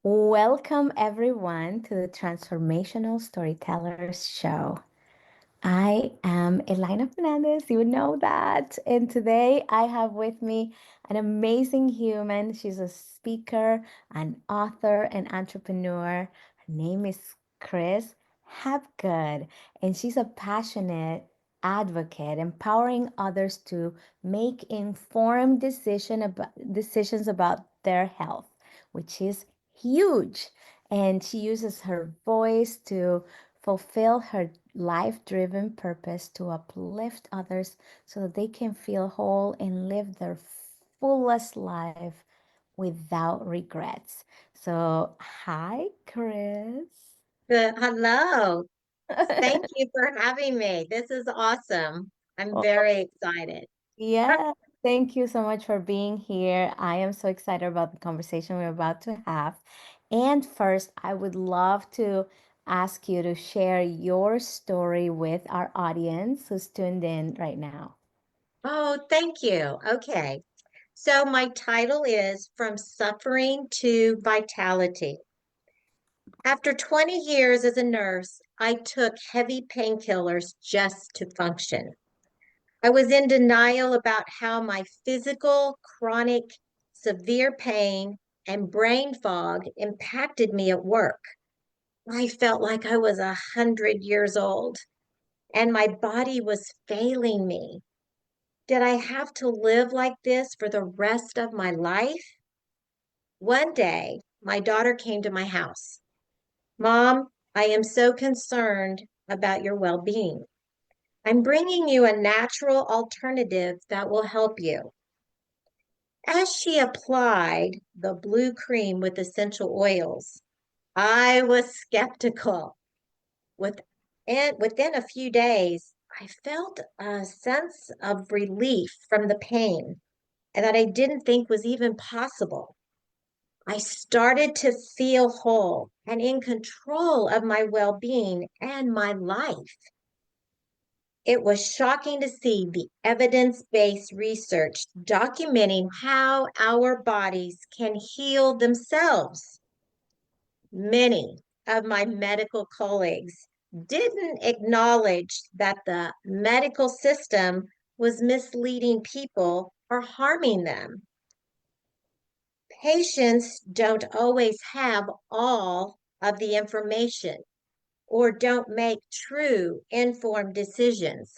Welcome, everyone, to the Transformational Storytellers show. I am Elena Fernandez. You know that. And today I have with me an amazing human. She's a speaker, an author, an entrepreneur. Her name is Kris Hapgood, and she's a passionate advocate, empowering others to make informed decisions about their health, which is huge. And she uses her voice to fulfill her life driven purpose to uplift others so that they can feel whole and live their fullest life without regrets. So, hi, Kris. Hello. Thank you for having me. This is awesome. I'm Oh, very excited. yeah, thank you so much for being here. I am so excited about the conversation we're about to have. And first, I would love to ask you to share your story with our audience who's tuned in right now. Oh, thank you. Okay. So my title is From Suffering to Vitality. After 20 years as a nurse, I took heavy painkillers just to function. I was in denial about how my physical, chronic, severe pain and brain fog impacted me at work. I felt like I was 100 years old and my body was failing me. Did I have to live like this for the rest of my life? One day, my daughter came to my house. Mom, I am so concerned about your well being. I'm bringing you a natural alternative that will help you. As she applied the blue cream with essential oils, I was skeptical. With Within a few days, I felt a sense of relief from the pain and that I didn't think was even possible. I started to feel whole and in control of my well being and my life. It was shocking to see the evidence based research documenting how our bodies can heal themselves. Many of my medical colleagues didn't acknowledge that the medical system was misleading people or harming them. Patients don't always have all of the information or don't make true informed decisions.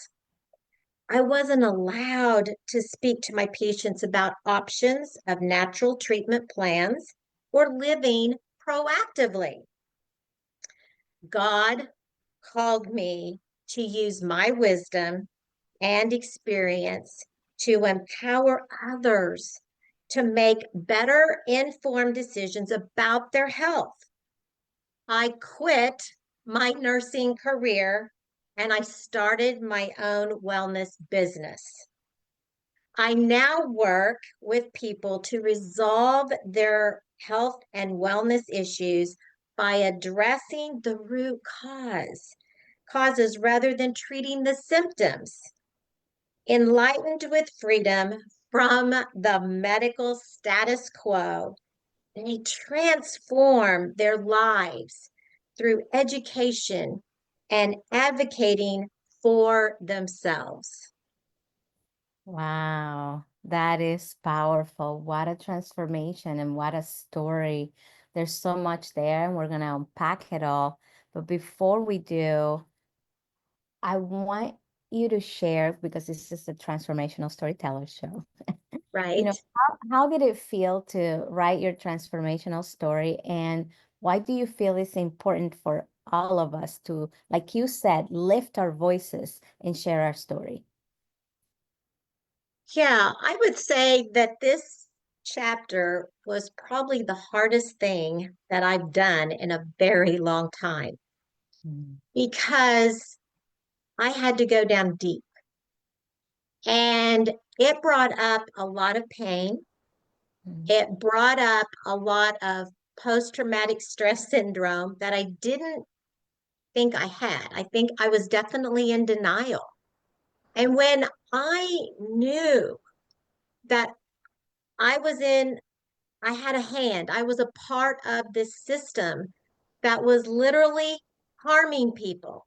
I wasn't allowed to speak to my patients about options of natural treatment plans or living proactively. God called me to use my wisdom and experience to empower others to make better informed decisions about their health. I quit my nursing career and I started my own wellness business. I now work with people to resolve their health and wellness issues by addressing the root causes rather than treating the symptoms. Enlightened with freedom from the medical status quo, they transform their lives through education and advocating for themselves. Wow, that is powerful. What a transformation and what a story. There's so much there, and we're going to unpack it all. But before we do, I want you to share, because this is a transformational storyteller show. Right? How did it feel to write your transformational story, and why do you feel it's important for all of us to, like you said, lift our voices and share our story? Yeah, I would say that this chapter was probably the hardest thing that I've done in a very long time Mm. because I had to go down deep and it brought up a lot of pain. Mm. It brought up a lot of post-traumatic stress syndrome that I didn't think I had. I think I was definitely in denial. And when I knew that I was in I had a hand. I was a part of this system that was literally harming people.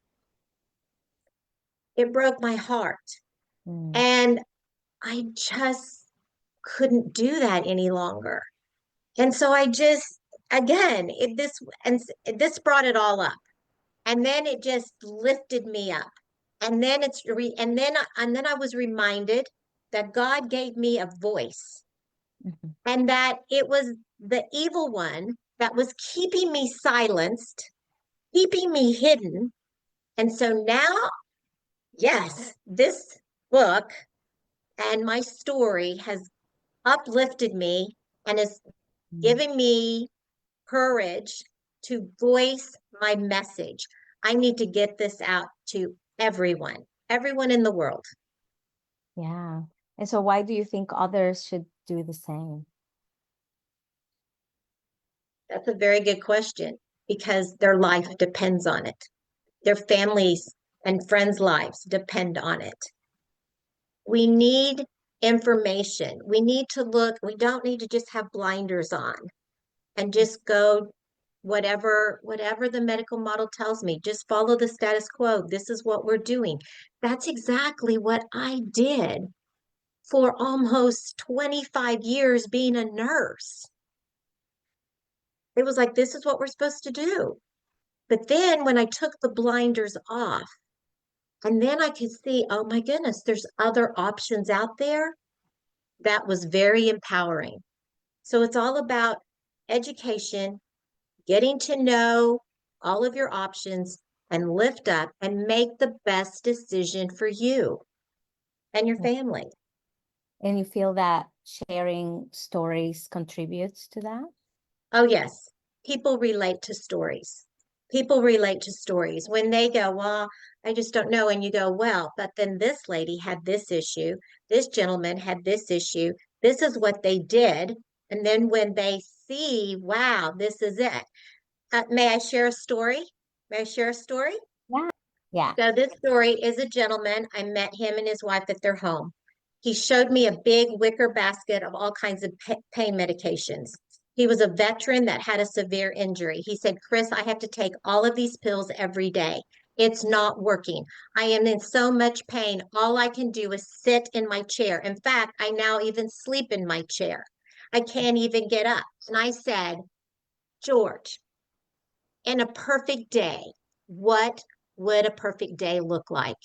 It broke my heart. Mm, And I just couldn't do that any longer. And so I just, again, this brought it all up. And then it just lifted me up. And then I was reminded that God gave me a voice mhm, and that it was the evil one that was keeping me silenced, keeping me hidden. And so now, yes, this book and my story has uplifted me and is mm. giving me courage to voice my message. I need to get this out to everyone in the world. Yeah. And so why do you think others should do the same? That's a very good question because their life depends on it. Their families and friends' lives depend on it. We need information. We need to look, we don't need to just have blinders on and just go whatever the medical model tells me, just follow the status quo. This is what we're doing. That's exactly what I did for almost 25 years being a nurse. It was like, this is what we're supposed to do. But then when I took the blinders off, and then I could see, oh my goodness, there's other options out there. That was very empowering. So it's all about education, getting to know all of your options and lift up and make the best decision for you and your Yeah. family. And you feel that sharing stories contributes to that? Oh, yes. People relate to stories. People relate to stories when they go, well, I just don't know. And you go, well, but then this lady had this issue. This gentleman had this issue. This is what they did. And then when they see, wow, this is it. May I share a story? May I share a story? Yeah. Yeah. So this story is a gentleman. I met him and his wife at their home. He showed me a big wicker basket of all kinds of pain medications. He was a veteran that had a severe injury. He said, Kris, I have to take all of these pills every day. It's not working. I am in so much pain. All I can do is sit in my chair. In fact, I now even sleep in my chair. I can't even get up. And I said, George, in a perfect day, what would a perfect day look like?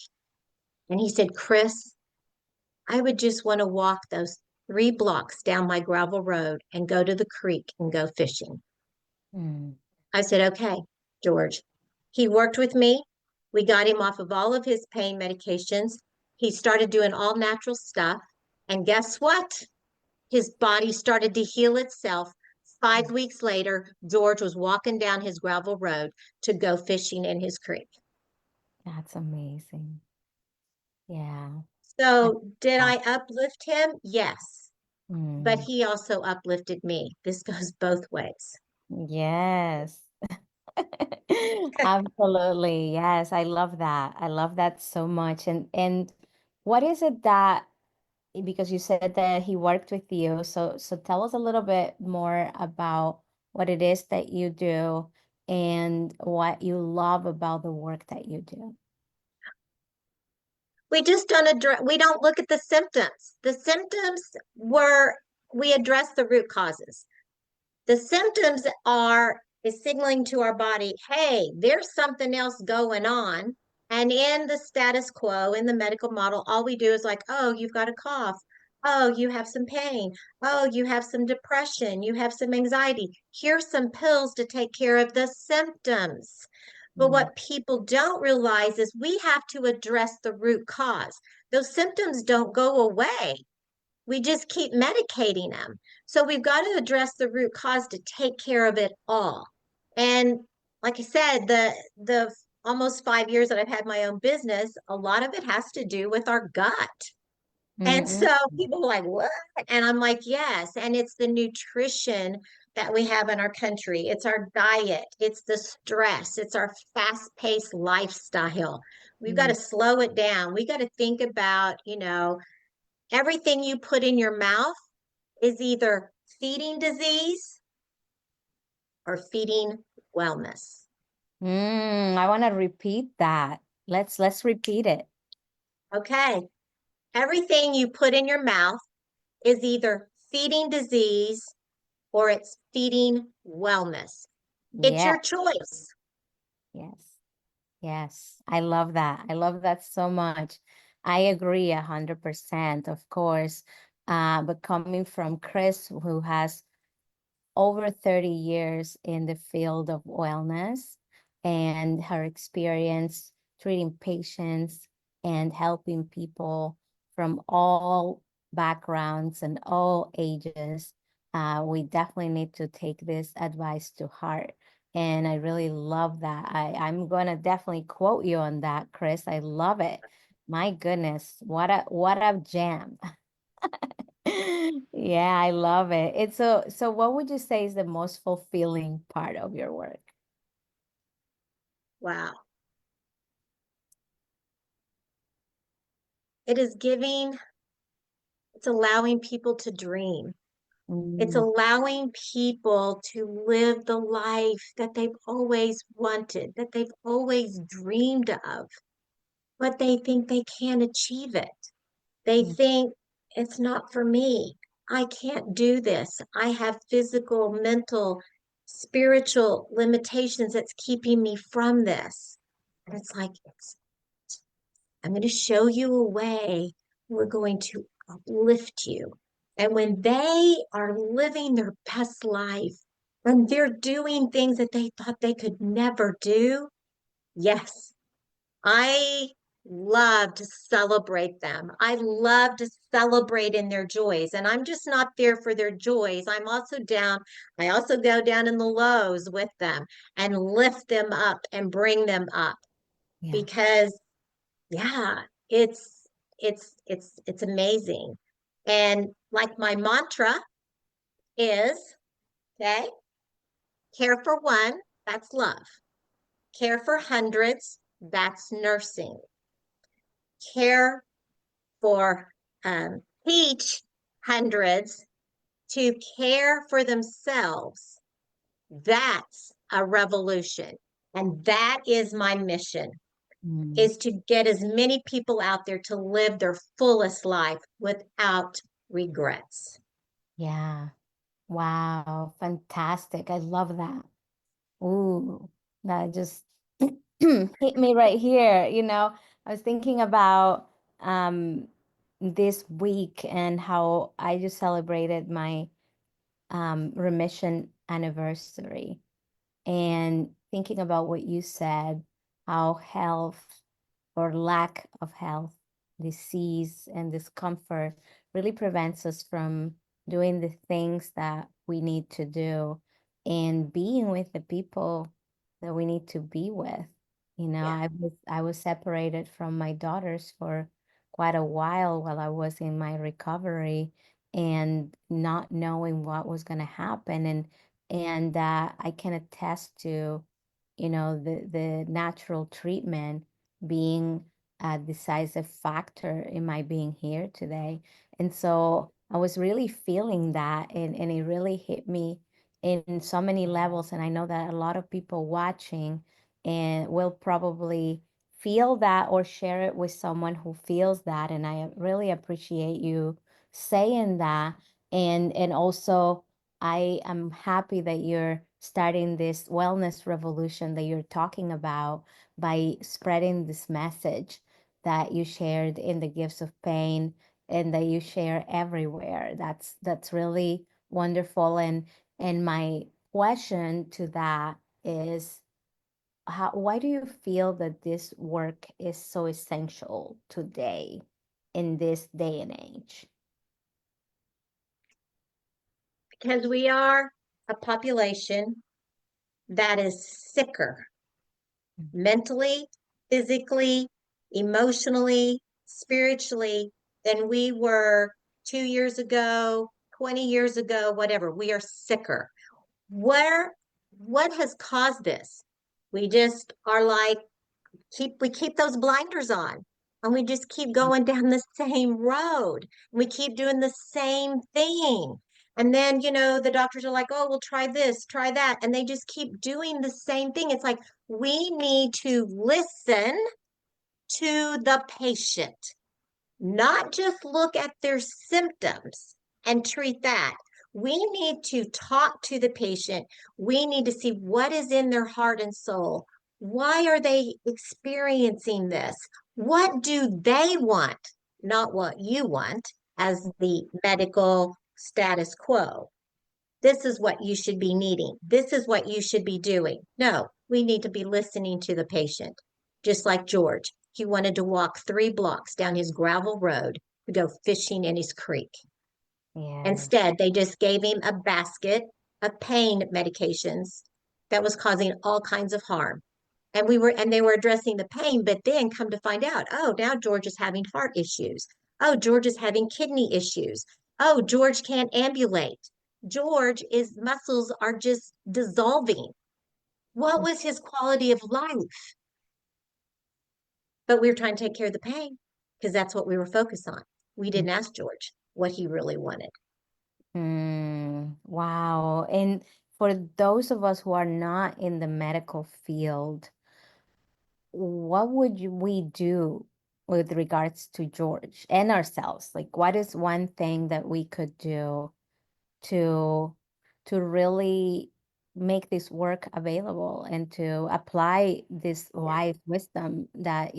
And he said, Kris, I would just want to walk those 3 blocks down my gravel road and go to the creek and go fishing. Mm, I said, okay, George. He worked with me. We got him off of all of his pain medications. He started doing all natural stuff. And guess what? His body started to heal itself. 5 weeks later, George was walking down his gravel road to go fishing in his creek. that's amazing. Yeah. I- So, did uh, I uplift him? Yes. But mm, he also uplifted me. This goes both ways. yes. Absolutely. Yes. I love that. I love that so much. And what is it that because you said that he worked with you, so tell us a little bit more about what it is that you do and what you love about the work that you do. We just don't address, we don't look at the symptoms. The symptoms were, we address the root causes. The symptoms are is signaling to our body, hey, there's something else going on. And in the status quo, in the medical model, all we do is like, oh, you've got a cough. Oh, you have some pain. Oh, you have some depression. You have some anxiety. Here's some pills to take care of the symptoms. But Mm, what people don't realize is we have to address the root cause. Those symptoms don't go away. We just keep medicating them. So we've got to address the root cause to take care of it all. And like I said, the almost 5 years that I've had my own business, a lot of it has to do with our gut. And mm, so people are like, what? And I'm like, yes. And it's the nutrition that we have in our country. It's our diet. It's the stress. It's our fast-paced lifestyle. We've got to mm, slow it down. We got to think about, everything you put in your mouth is either feeding disease or feeding wellness? I want to repeat that. Let's repeat it. Okay. Everything you put in your mouth is either feeding disease or it's feeding wellness. It's Yeah. your choice. Yes. Yes. I love that. I love that so much. I agree 100%, of course. But coming from Kris, who has over 30 years in the field of wellness and her experience treating patients and helping people from all backgrounds and all ages. We definitely need to take this advice to heart. And I really love that. I'm gonna definitely quote you on that, Kris. I love it. My goodness, what a jam. Yeah, I love it. It's so what would you say is the most fulfilling part of your work? Wow. It is giving, it's allowing people to dream. It's Mm, allowing people to live the life that they've always wanted, that they've always dreamed of, but they think they can't achieve it. They mm, think it's not for me. I can't do this. I have physical, mental, spiritual limitations that's keeping me from this. And it's like, I'm going to show you a way. We're going to uplift you. And when they are living their best life and they're doing things that they thought they could never do, yes, I love to celebrate them. I love to celebrate in their joys. And I'm just not there for their joys. I also go down in the lows with them and lift them up and bring them up yeah. because yeah, it's amazing. And like my mantra is, okay, care for one, that's love. Care for hundreds, that's nursing. Care for teach hundreds to care for themselves. That's a revolution. And that is my mission Mm, is to get as many people out there to live their fullest life without regrets. yeah. Wow. Fantastic. I love that. Ooh, that just hit me right here. I was thinking about this week and how I just celebrated my remission anniversary. And thinking about what you said, how health or lack of health, disease, and discomfort really prevents us from doing the things that we need to do and being with the people that we need to be with. Yeah, I was separated from my daughters for quite a while I was in my recovery and not knowing what was going to happen. And I can attest to, the natural treatment being a decisive factor in my being here today. And so I was really feeling that, and it really hit me in so many levels. And I know that a lot of people watching and will probably feel that or share it with someone who feels that. And I really appreciate you saying that. And also I am happy that you're starting this wellness revolution that you're talking about by spreading this message that you shared in the gifts of pain and that you share everywhere. That's really wonderful. And my question to that is why do you feel that this work is so essential today in this day and age? because we are a population that is sicker mentally, physically, emotionally, spiritually than we were 2 years ago, 20 years ago, whatever. We are sicker. Where, what has caused this? We just are like, we keep those blinders on and we just keep going down the same road. We keep doing the same thing. And then, the doctors are like, oh, we'll try this, try that. And they just keep doing the same thing. It's like we need to listen to the patient, not just look at their symptoms and treat that. We need to talk to the patient. We need to see what is in their heart and soul. Why are they experiencing this? What do they want? Not what you want as the medical status quo. This is what you should be needing. This is what you should be doing. No, we need to be listening to the patient. Just like George, he wanted to walk 3 blocks down his gravel road to go fishing in his creek. Yeah. Instead, they just gave him a basket of pain medications that was causing all kinds of harm. And they were addressing the pain, but then come to find out, oh, now George is having heart issues. Oh, George is having kidney issues. Oh, George can't ambulate. George's muscles are just dissolving. What was his quality of life? But we were trying to take care of the pain because that's what we were focused on. We didn't ask George what he really wanted. Wow. And for those of us who are not in the medical field, what would we do with regards to George and ourselves? Like, what is one thing that we could do to really make this work available and to apply this wise wisdom that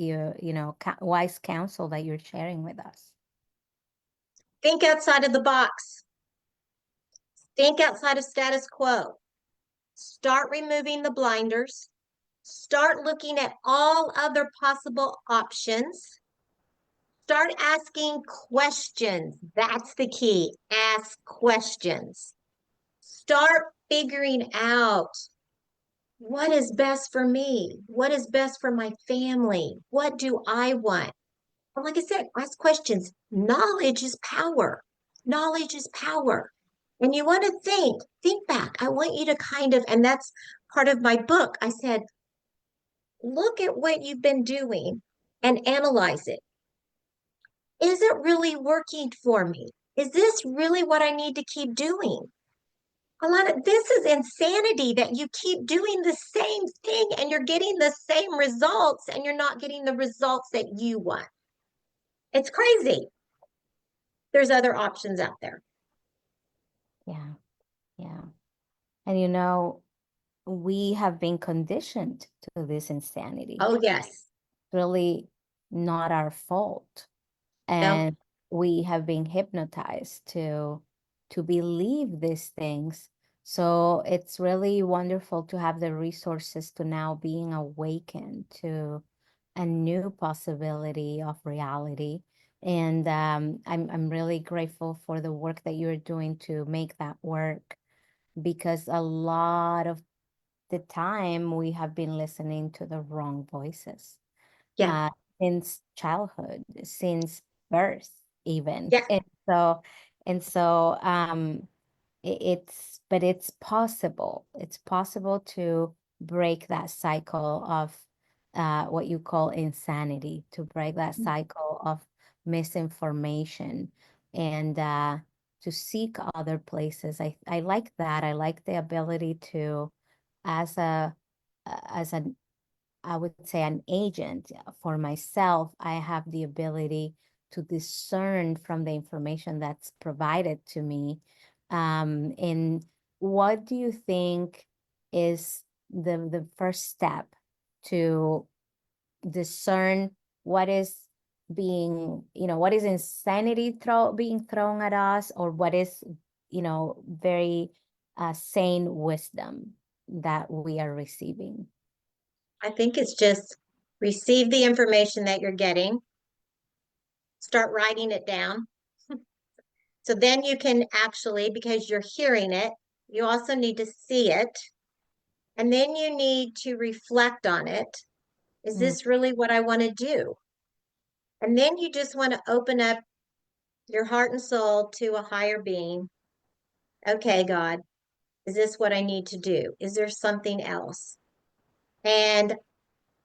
wise counsel that you're sharing with us? Think outside of the box. Think outside of status quo. Start removing the blinders. Start looking at all other possible options. Start asking questions. That's the key. Ask questions. Start figuring out what is best for me? What is best for my family? What do I want? And like I said, ask questions. Knowledge is power. Knowledge is power. And you want to think back. I want you to and that's part of my book. I said, look at what you've been doing and analyze it. Is it really working for me? Is this really what I need to keep doing? This is insanity that you keep doing the same thing and you're getting the same results and you're not getting the results that you want. It's crazy. There's other options out there. Yeah, yeah. And we have been conditioned to this insanity. Oh, yes. Really not our fault. No, And we have been hypnotized to believe these things. So it's really wonderful to have the resources to now being awakened to a new possibility of reality. And I'm really grateful for the work that you're doing to make that work, because a lot of the time we have been listening to the wrong voices yeah, uh, since childhood, since birth, even. yeah. But it's possible. It's possible to break that cycle of what you call insanity, to break that cycle of misinformation, and to seek other places. I like that. I like the ability to, as a as an I would say an agent for myself, I have the ability to discern from the information that's provided to me. And what do you think is the first step to discern what is what is insanity being thrown at us, or what is, very sane wisdom that we are receiving? I think it's just receive the information that you're getting, start writing it down. So then you can actually, because you're hearing it, you also need to see it. And then you need to reflect on it. Is Mm, this really what I want to do? And then you just want to open up your heart and soul to a higher being. Okay, God, is this what I need to do? Is there something else? And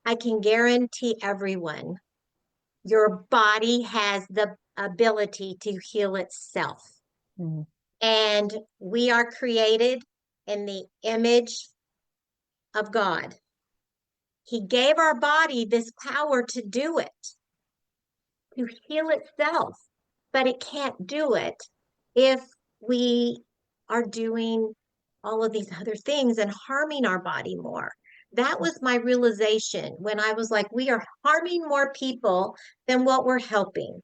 I can guarantee everyone, your body has the ability to heal itself. mm, And we are created in the image of God. He gave our body this power to do it, to heal itself, but it can't do it if we are doing all of these other things and harming our body more. That was my realization when I was like, we are harming more people than what we're helping.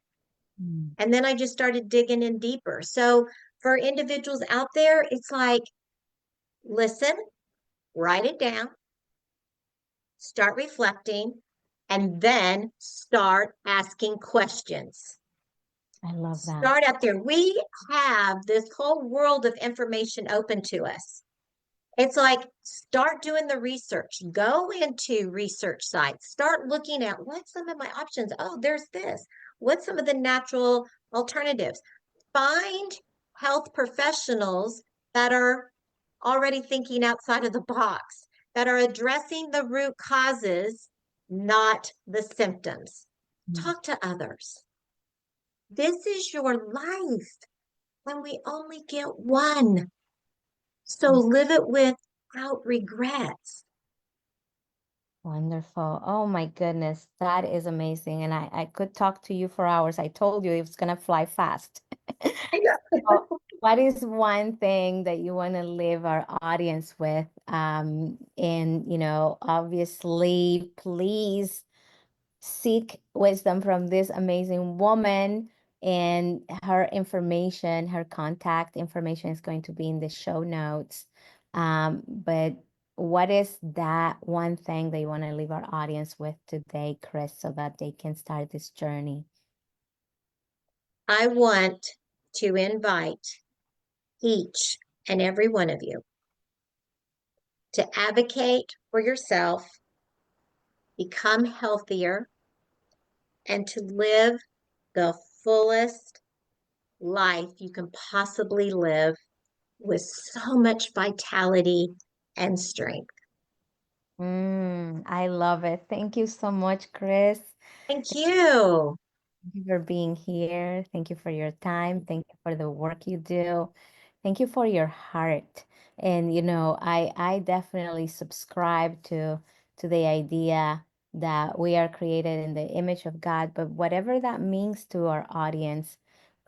Mm. And then I just started digging in deeper. So for individuals out there, it's like, listen, write it down, start reflecting, and then start asking questions. I love that. Start out there. We have this whole world of information open to us. It's like start doing the research. Go into research sites. Start looking at what's some of my options. Oh, there's this. What's some of the natural alternatives? Find health professionals that are already thinking outside of the box, that are addressing the root causes, not the symptoms. Mm. Talk to others. This is your life, and we only get one. So live it without regrets. Wonderful. Oh my goodness, that is amazing. And I could talk to you for hours. I told you it was gonna fly fast. So, what is one thing that you want to leave our audience with? And obviously, please seek wisdom from this amazing woman, and her information, her contact information is going to be in the show notes. But what is that one thing that you want to leave our audience with today, Kris, so that they can start this journey? I want to invite each and every one of you to advocate for yourself, become healthier, and to live the fullest life you can possibly live with so much vitality and strength. I love it. Thank you so much, Kris. Thank you. Thank you for being here. Thank you for your time. Thank you for the work you do. Thank you for your heart. And I definitely subscribe to the idea that we are created in the image of God, but whatever that means to our audience,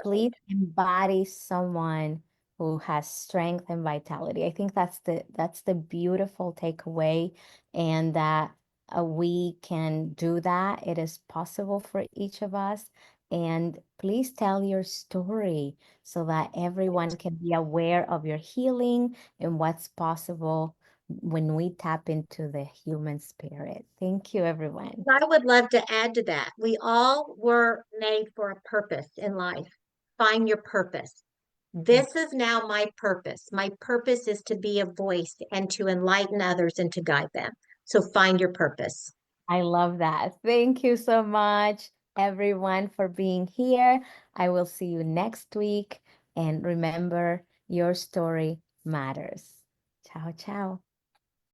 please embody someone who has strength and vitality. I think that's the beautiful takeaway, and that we can do that. It is possible for each of us. And please tell your story so that everyone can be aware of your healing and what's possible when we tap into the human spirit. Thank you, everyone. I would love to add to that. We all were made for a purpose in life. Find your purpose. This is now my purpose. My purpose is to be a voice and to enlighten others and to guide them. So find your purpose. I love that. Thank you so much, everyone, for being here. I will see you next week. And remember, your story matters. Ciao, ciao.